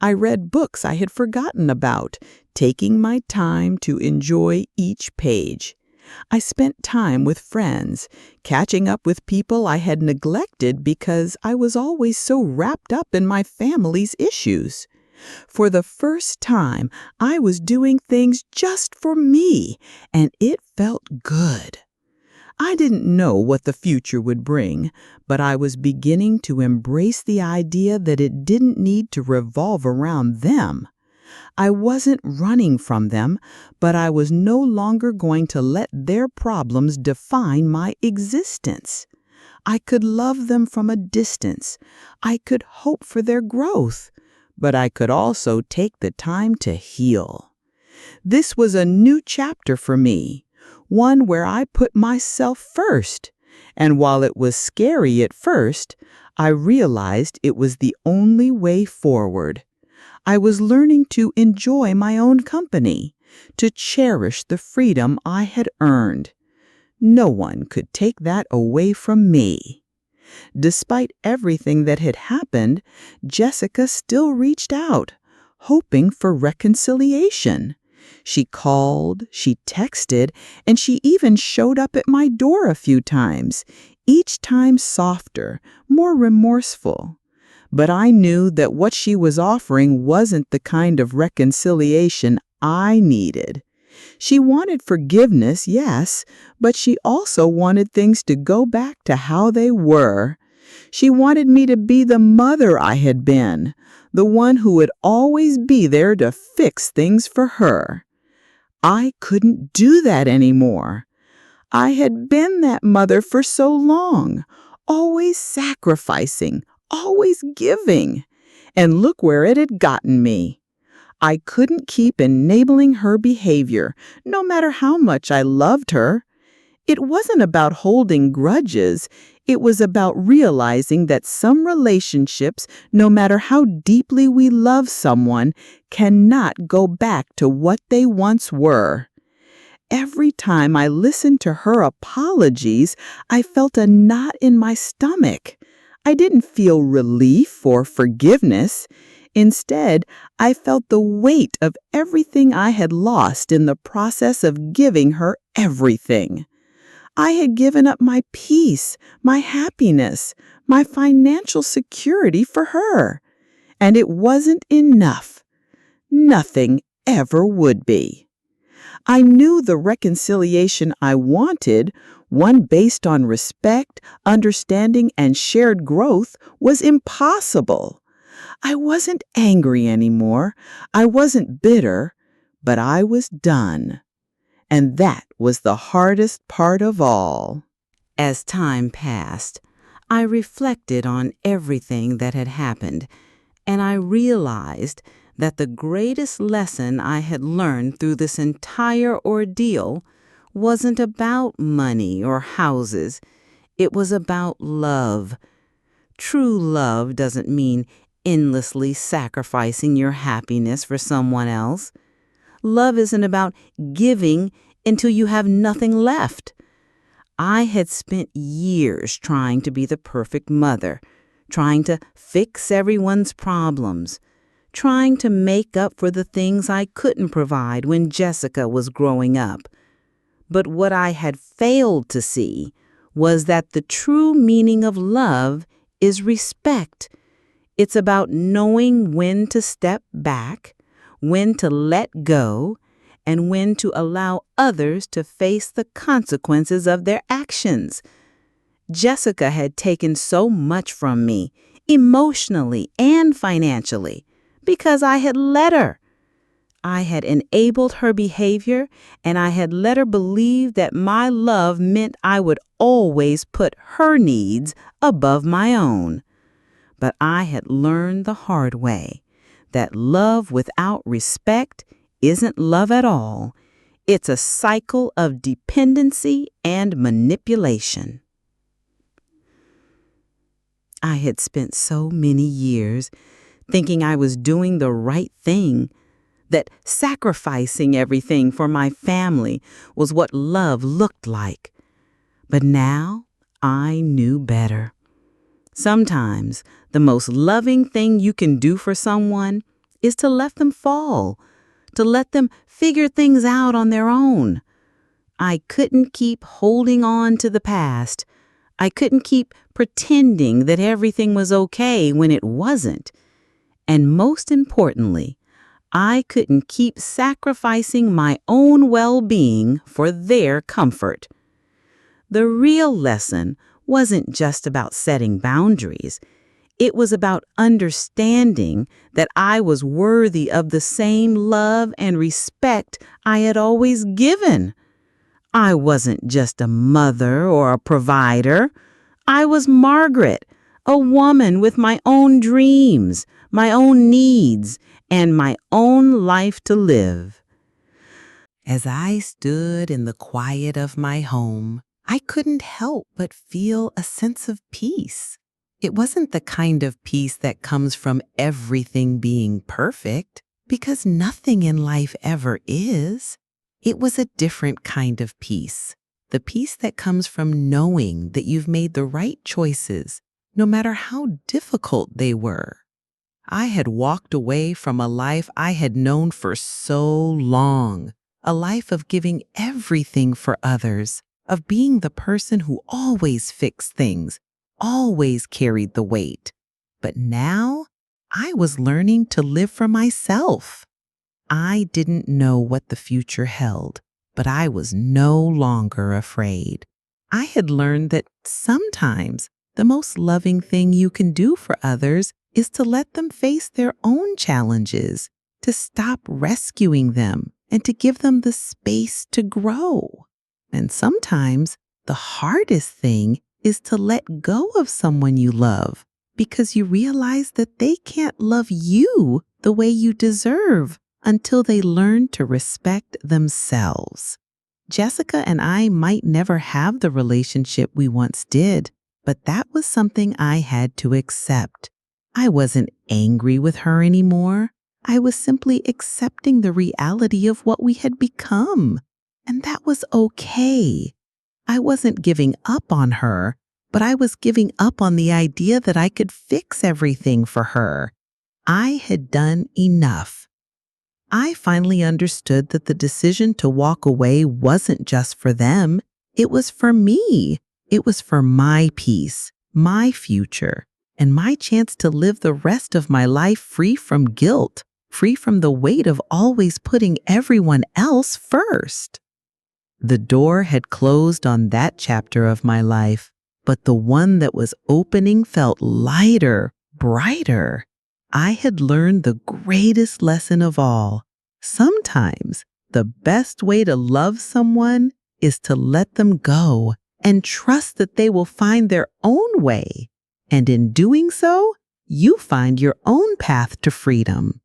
I read books I had forgotten about, taking my time to enjoy each page. I spent time with friends, catching up with people I had neglected because I was always so wrapped up in my family's issues. For the first time, I was doing things just for me, and it felt good. I didn't know what the future would bring, but I was beginning to embrace the idea that it didn't need to revolve around them. I wasn't running from them, but I was no longer going to let their problems define my existence. I could love them from a distance. I could hope for their growth, but I could also take the time to heal. This was a new chapter for me, one where I put myself first. And while it was scary at first, I realized it was the only way forward. I was learning to enjoy my own company, to cherish the freedom I had earned. No one could take that away from me. Despite everything that had happened, Jessica still reached out, hoping for reconciliation. She called, she texted, and she even showed up at my door a few times, each time softer, more remorseful. But I knew that what she was offering wasn't the kind of reconciliation I needed. She wanted forgiveness, yes, but she also wanted things to go back to how they were. She wanted me to be the mother I had been, the one who would always be there to fix things for her. I couldn't do that anymore. I had been that mother for so long, always sacrificing, always giving. And look where it had gotten me. I couldn't keep enabling her behavior, no matter how much I loved her. It wasn't about holding grudges. It was about realizing that some relationships, no matter how deeply we love someone, cannot go back to what they once were. Every time I listened to her apologies, I felt a knot in my stomach. I didn't feel relief or forgiveness. Instead, I felt the weight of everything I had lost in the process of giving her everything. I had given up my peace, my happiness, my financial security for her. And it wasn't enough. Nothing ever would be. I knew the reconciliation I wanted, one based on respect, understanding, and shared growth, was impossible. I wasn't angry anymore. I wasn't bitter, but I was done. And that was the hardest part of all. As time passed, I reflected on everything that had happened, and I realized that the greatest lesson I had learned through this entire ordeal wasn't about money or houses. It was about love. True love doesn't mean endlessly sacrificing your happiness for someone else. Love isn't about giving until you have nothing left. I had spent years trying to be the perfect mother, trying to fix everyone's problems, trying to make up for the things I couldn't provide when Jessica was growing up. But what I had failed to see was that the true meaning of love is respect. It's about knowing when to step back, when to let go, and when to allow others to face the consequences of their actions. Jessica had taken so much from me, emotionally and financially, because I had let her. I had enabled her behavior, and I had let her believe that my love meant I would always put her needs above my own. But I had learned the hard way that love without respect isn't love at all. It's a cycle of dependency and manipulation. I had spent so many years thinking I was doing the right thing, that sacrificing everything for my family was what love looked like. But now I knew better. Sometimes the most loving thing you can do for someone is to let them fall, to let them figure things out on their own. I couldn't keep holding on to the past. I couldn't keep pretending that everything was okay when it wasn't. And most importantly, I couldn't keep sacrificing my own well-being for their comfort. The real lesson wasn't just about setting boundaries. It was about understanding that I was worthy of the same love and respect I had always given. I wasn't just a mother or a provider. I was Margaret, a woman with my own dreams, my own needs, and my own life to live. As I stood in the quiet of my home, I couldn't help but feel a sense of peace. It wasn't the kind of peace that comes from everything being perfect, because nothing in life ever is. It was a different kind of peace, the peace that comes from knowing that you've made the right choices, no matter how difficult they were. I had walked away from a life I had known for so long, a life of giving everything for others, of being the person who always fixed things, always carried the weight. But now I was learning to live for myself. I didn't know what the future held, but I was no longer afraid. I had learned that sometimes the most loving thing you can do for others is to let them face their own challenges, to stop rescuing them, and to give them the space to grow. And sometimes the hardest thing is to let go of someone you love because you realize that they can't love you the way you deserve until they learn to respect themselves. Jessica and I might never have the relationship we once did, but that was something I had to accept. I wasn't angry with her anymore. I was simply accepting the reality of what we had become, and that was okay. I wasn't giving up on her, but I was giving up on the idea that I could fix everything for her. I had done enough. I finally understood that the decision to walk away wasn't just for them. It was for me. It was for my peace, my future, and my chance to live the rest of my life free from guilt, free from the weight of always putting everyone else first. The door had closed on that chapter of my life, but the one that was opening felt lighter, brighter. I had learned the greatest lesson of all. Sometimes the best way to love someone is to let them go and trust that they will find their own way. And in doing so, you find your own path to freedom.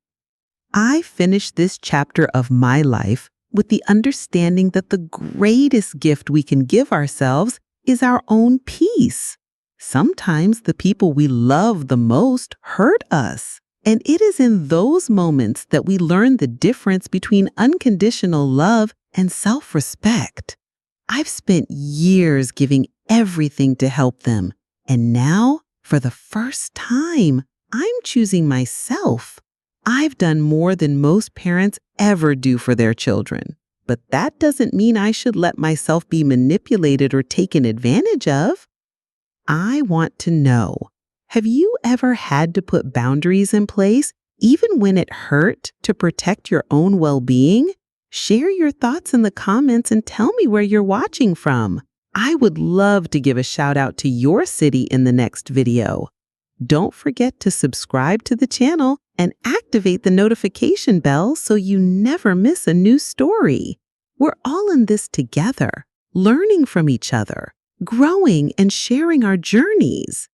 I finished this chapter of my life with the understanding that the greatest gift we can give ourselves is our own peace. Sometimes the people we love the most hurt us, and it is in those moments that we learn the difference between unconditional love and self-respect. I've spent years giving everything to help them, and now, for the first time, I'm choosing myself. I've done more than most parents ever do for their children, but that doesn't mean I should let myself be manipulated or taken advantage of. I want to know, have you ever had to put boundaries in place, even when it hurt, to protect your own well-being? Share your thoughts in the comments and tell me where you're watching from. I would love to give a shout out to your city in the next video. Don't forget to subscribe to the channel and activate the notification bell so you never miss a new story. We're all in this together, learning from each other, growing and sharing our journeys.